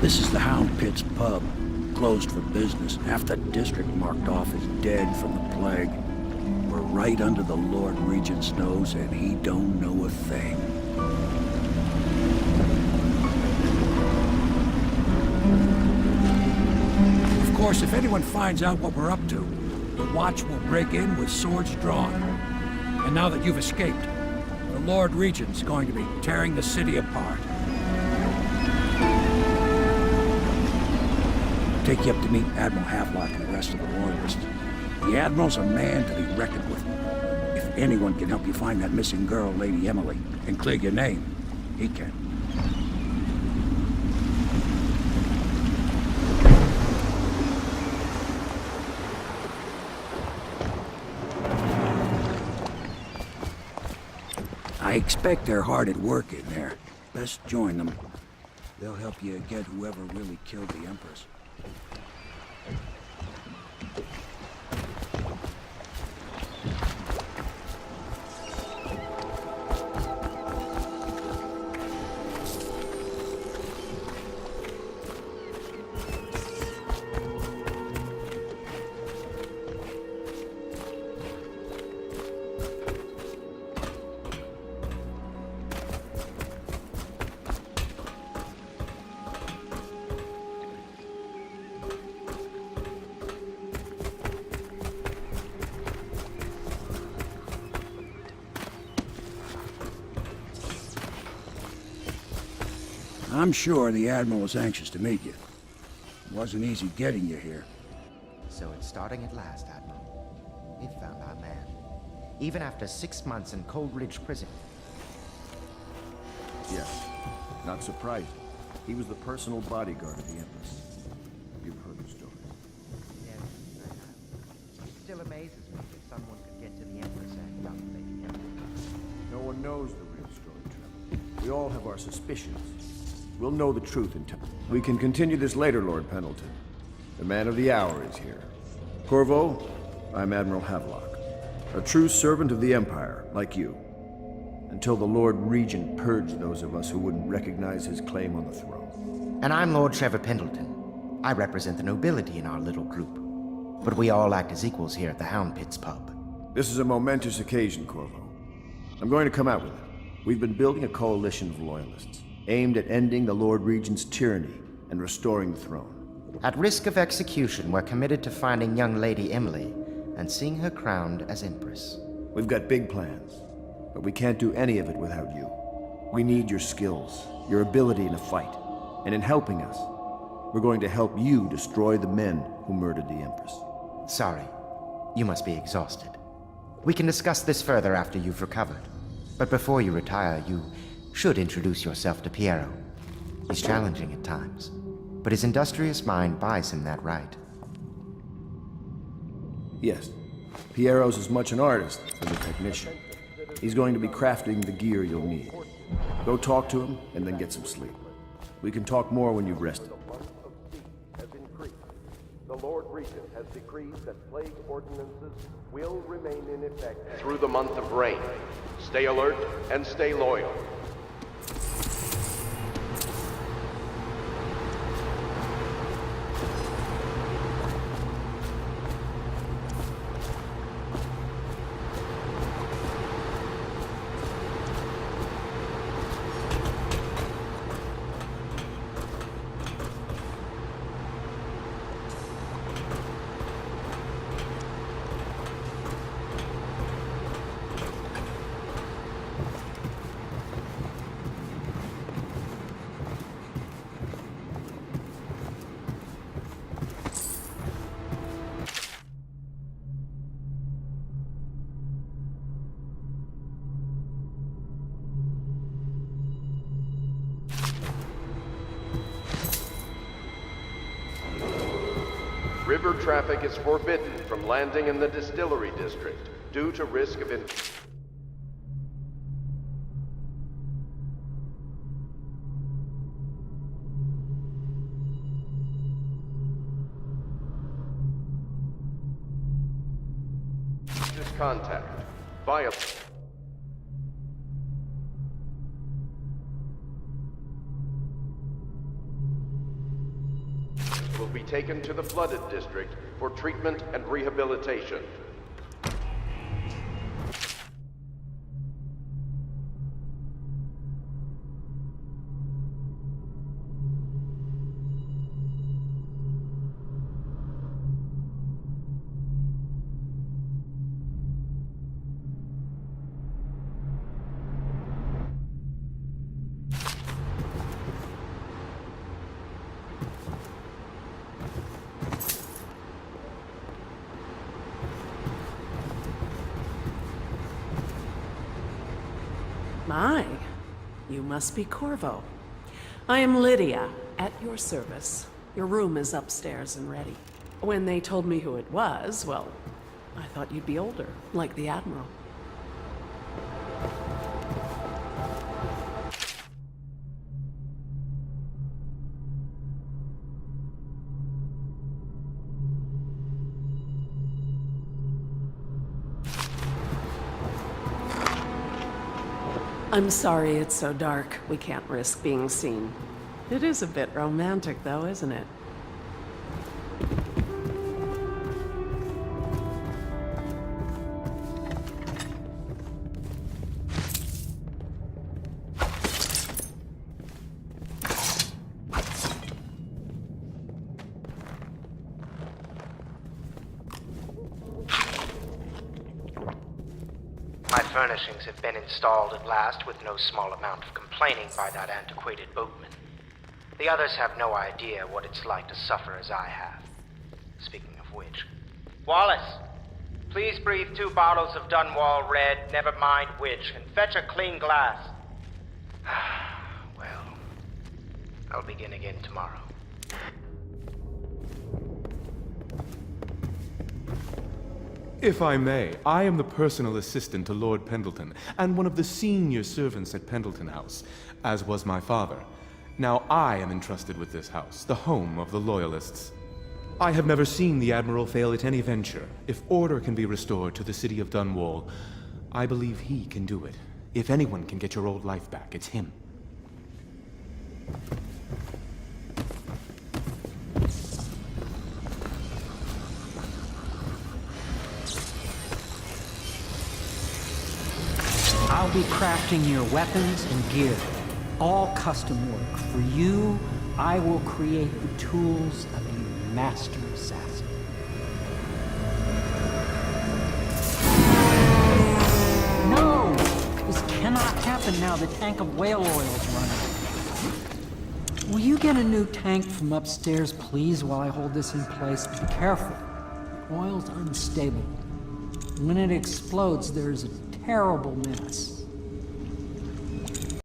This is the Hound Pit's pub. Closed for business. Half the district marked off as dead from the plague. We're right under the Lord Regent's nose, and he don't know a thing. Of course, if anyone finds out what we're up to, the Watch will break in with swords drawn. And now that you've escaped, the Lord Regent's going to be tearing the city apart. Take you up to meet Admiral Havelock and the rest of the Loyalists. The Admiral's a man to be reckoned with. If anyone can help you find that missing girl, Lady Emily, and clear your name, he can. I expect they're hard at work in there. Best join them. They'll help you get whoever really killed the Empress. I'm sure the Admiral was anxious to meet you. It wasn't easy getting you here. So it's starting at last, Admiral. We've found our man. Even after 6 months in Cold Ridge Prison. Yes. Not surprising. He was the personal bodyguard of the Empress. You've heard the story. Yes, I have. It still amazes me that someone could get to the Empress and young Lady Emily. No one knows the real story, Trevor. We all have our suspicions. We'll know the truth in time. We can continue this later, Lord Pendleton. The man of the hour is here. Corvo, I'm Admiral Havelock. A true servant of the Empire, like you. Until the Lord Regent purged those of us who wouldn't recognize his claim on the throne. And I'm Lord Trevor Pendleton. I represent the nobility in our little group. But we all act as equals here at the Hound Pit's pub. This is a momentous occasion, Corvo. I'm going to come out with it. We've been building a coalition of loyalists, aimed at ending the Lord Regent's tyranny and restoring the throne. At risk of execution, we're committed to finding young Lady Emily and seeing her crowned as Empress. We've got big plans, but we can't do any of it without you. We need your skills, your ability in a fight, and in helping us, we're going to help you destroy the men who murdered the Empress. Sorry, you must be exhausted. We can discuss this further after you've recovered. But before you retire, you should introduce yourself to Piero. He's challenging at times, but his industrious mind buys him that right. Yes, Piero's as much an artist as a technician. He's going to be crafting the gear you'll need. Go talk to him, and then get some sleep. We can talk more when you've rested. The Lord Regent has decreed that plague ordinances will remain in effect through the month of rain. Stay alert and stay loyal. River traffic is forbidden from landing in the distillery district due to risk of contact via will be taken to the flooded district for treatment and rehabilitation. My, you must be Corvo. I am Lydia, at your service. Your room is upstairs and ready. When they told me who it was, well, I thought you'd be older, like the Admiral. I'm sorry it's so dark. We can't risk being seen. It is a bit romantic, though, isn't it? My furnishings have been installed at last with no small amount of complaining by that antiquated boatman. The others have no idea what it's like to suffer as I have. Speaking of which... Wallace! Please breathe 2 bottles of Dunwall Red, never mind which, and fetch a clean glass. Well, I'll begin again tomorrow. If I may, I am the personal assistant to Lord Pendleton, and one of the senior servants at Pendleton House, as was my father. Now I am entrusted with this house, the home of the Loyalists. I have never seen the Admiral fail at any venture. If order can be restored to the city of Dunwall, I believe he can do it. If anyone can get your old life back, it's him. I'll be crafting your weapons and gear. All custom work. For you, I will create the tools of a master assassin. No! This cannot happen now. The tank of whale oil is running. Will you get a new tank from upstairs, please, while I hold this in place? Be careful. The oil's unstable. When it explodes, there's a terrible mess.